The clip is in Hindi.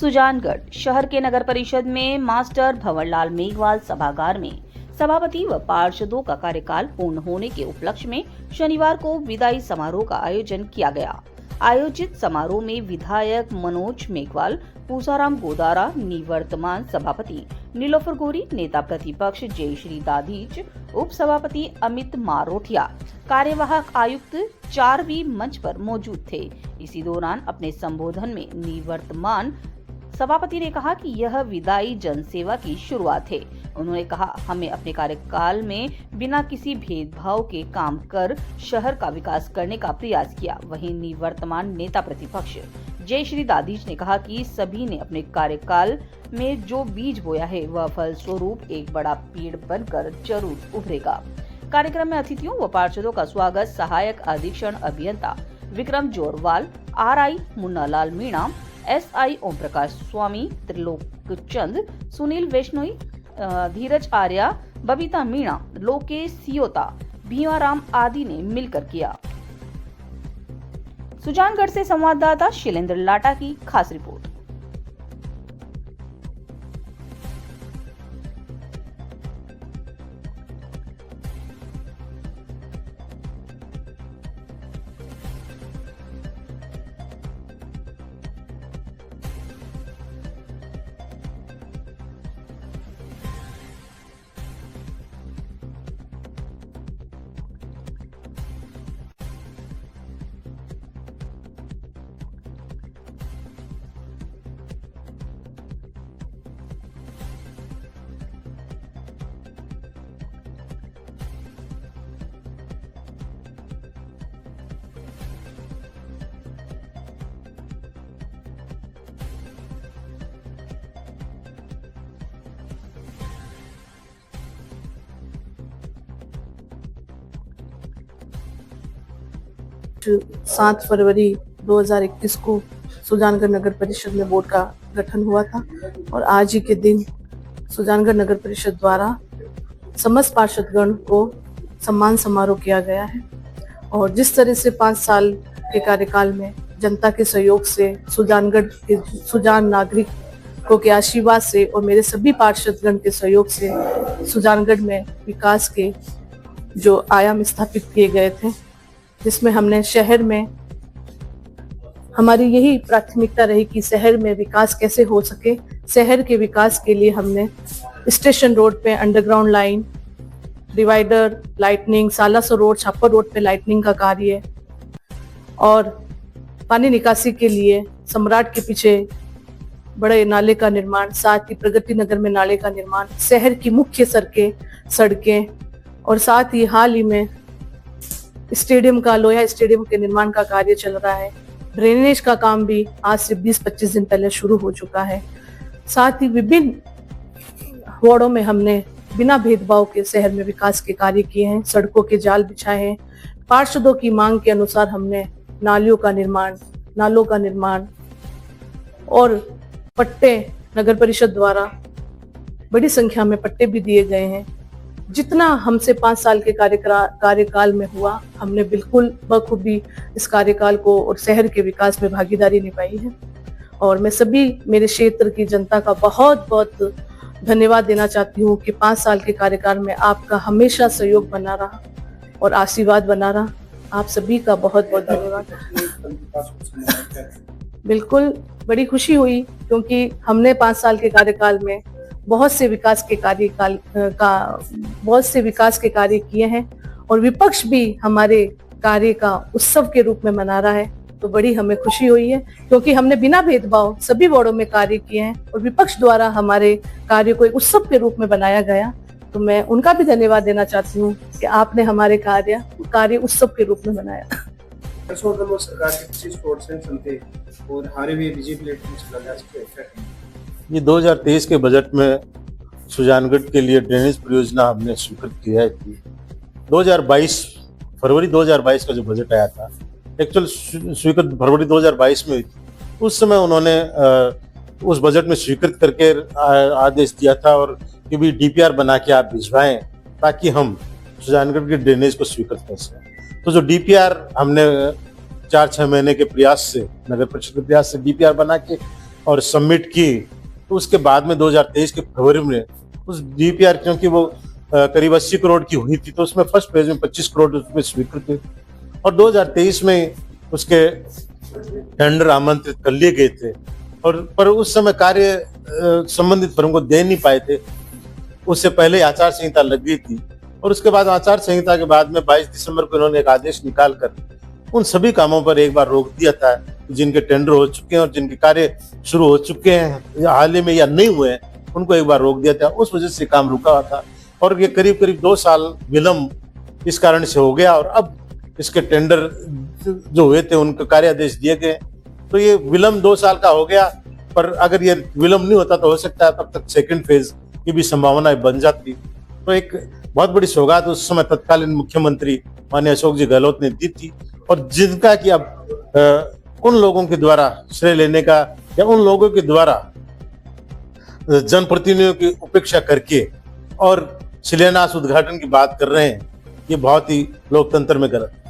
सुजानगढ़ शहर के नगर परिषद में मास्टर भंवरलाल मेघवाल सभागार में सभापति व पार्षदों का कार्यकाल पूर्ण होने के उपलक्ष्य में शनिवार को विदाई समारोह का आयोजन किया गया। आयोजित समारोह में विधायक मनोज मेघवाल, पूसाराम गोदारा, निवर्तमान सभापति नीलोफर गोरी, नेता प्रतिपक्ष जयश्री दाधीच, उप सभापति अमित मारोठिया, कार्यवाहक आयुक्त चारवी मंच पर मौजूद थे। इसी दौरान अपने संबोधन में निवर्तमान सभापति ने कहा कि यह विदाई जनसेवा की शुरुआत है। उन्होंने कहा, हमें अपने कार्यकाल में बिना किसी भेदभाव के काम कर शहर का विकास करने का प्रयास किया। वहीं निवर्तमान नेता प्रतिपक्ष जयश्री दाधीच ने कहा कि सभी ने अपने कार्यकाल में जो बीज बोया है वह फल स्वरूप एक बड़ा पेड़ बनकर जरूर उभरेगा। कार्यक्रम में अतिथियों व पार्षदों का स्वागत सहायक अधीक्षण अभियंता विक्रम जोरवाल, RI मुन्नालाल मीणा, SI ओम प्रकाश स्वामी, त्रिलोक चंद, सुनील वैष्णोई, धीरज आर्या, बबीता मीणा, लोकेश सियोता, भीमाराम आदि ने मिलकर किया। सुजानगढ़ से संवाददाता शैलेंद्र लाटा की खास रिपोर्ट। सात फरवरी 2021 को सुजानगढ़ नगर परिषद में बोर्ड का गठन हुआ था और आज ही के दिन सुजानगढ़ नगर परिषद द्वारा समस्त पार्षदगण को सम्मान समारोह किया गया है। और जिस तरह से 5 साल के कार्यकाल में जनता के सहयोग से सुजान नागरिकों के आशीर्वाद से और मेरे सभी पार्षदगण के सहयोग से सुजानगढ़ में विकास के जो आयाम स्थापित किए गए थे, जिसमें हमने शहर में हमारी यही प्राथमिकता रही कि शहर में विकास कैसे हो सके। शहर के विकास के लिए हमने स्टेशन रोड पे underground line, divider, lighting, Salasar road, Chhapar road पे लाइटनिंग का कार्य और पानी निकासी के लिए सम्राट के पीछे बड़े नाले का निर्माण, साथ ही प्रगति नगर में नाले का निर्माण, शहर की मुख्य सड़कें और साथ ही हाल ही में स्टेडियम का, लोया स्टेडियम के निर्माण का कार्य चल रहा है। ड्रेनेज का काम भी आज से 20-25 दिन पहले शुरू हो चुका है। साथ ही विभिन्न वार्डों में हमने बिना भेदभाव के शहर में विकास के कार्य किए हैं, सड़कों के जाल बिछाए हैं। पार्षदों की मांग के अनुसार हमने नालों का निर्माण और पट्टे नगर परिषद द्वारा बड़ी संख्या में पट्टे भी दिए गए हैं। जितना हमसे 5 साल के कार्यकाल में हुआ, हमने बिल्कुल बखूबी इस कार्यकाल को और शहर के विकास में भागीदारी निभाई है। और मैं सभी मेरे क्षेत्र की जनता का बहुत बहुत धन्यवाद देना चाहती हूँ कि 5 साल के कार्यकाल में आपका हमेशा सहयोग बना रहा और आशीर्वाद बना रहा। आप सभी का बहुत बहुत धन्यवाद। बिल्कुल बड़ी खुशी हुई क्योंकि हमने 5 साल के कार्यकाल में बहुत से विकास के कार्य किए हैं और विपक्ष भी हमारे कार्य का उत्सव के रूप में मना रहा है, तो बड़ी हमें खुशी हुई है क्योंकि हमने बिना भेदभाव सभी वार्डों में कार्य किए हैं और विपक्ष द्वारा हमारे कार्य को एक उत्सव के रूप में बनाया गया। तो मैं उनका भी धन्यवाद देना चाहती हूँ कि आपने हमारे कार्य उत्सव के रूप में बनाया। ये 2023 के बजट में सुजानगढ़ के लिए ड्रेनेज परियोजना हमने स्वीकृत किया है कि 2022 फरवरी 2022 का जो बजट आया था, एक्चुअल स्वीकृत फरवरी 2022 में हुई थी। उस समय उन्होंने उस बजट में स्वीकृत करके आदेश दिया था और कि भी DPR बना के आप भिजवाएं ताकि हम सुजानगढ़ के ड्रेनेज को स्वीकृत कर सकें। तो जो DPR हमने 4-6 महीने के प्रयास से, नगर परिषद के प्रयास से DPR बना के और सबमिट की। तो उसके बाद में 2023 के फरवरी में उस डीपीआर, क्योंकि वो करीब 80 करोड़ की हुई थी, तो उसमें फर्स्ट फेज में 25 करोड़ उसमें स्वीकृत हुए और 2023 में उसके टेंडर आमंत्रित कर लिए गए थे और पर उस समय कार्य संबंधित फर्म को दे नहीं पाए थे। उससे पहले आचार संहिता लग गई थी और उसके बाद आचार संहिता के बाद में 22 दिसंबर को इन्होंने एक आदेश निकालकर उन सभी कामों पर एक बार रोक दिया था जिनके टेंडर हो चुके हैं और जिनके कार्य शुरू हो चुके हैं हाल ही में या नहीं हुए हैं, उनको एक बार रोक दिया था। उस वजह से काम रुका हुआ था और ये करीब करीब 2 साल विलम्ब इस कारण से हो गया और अब इसके टेंडर जो हुए थे उनके कार्यादेश दिए गए। तो ये विलम्ब 2 साल का हो गया, पर अगर ये विलम्ब नहीं होता तो हो सकता है तब तक सेकंड फेज की भी संभावना बन जाती। तो एक बहुत बड़ी सौगात उस समय तत्कालीन मुख्यमंत्री माननीय अशोक जी गहलोत ने दी थी और जिनका कि अब उन लोगों के द्वारा श्रेय लेने का या उन लोगों के द्वारा जनप्रतिनिधियों की उपेक्षा करके और शिलान्यास उद्घाटन की बात कर रहे हैं, ये बहुत ही लोकतंत्र में गलत है।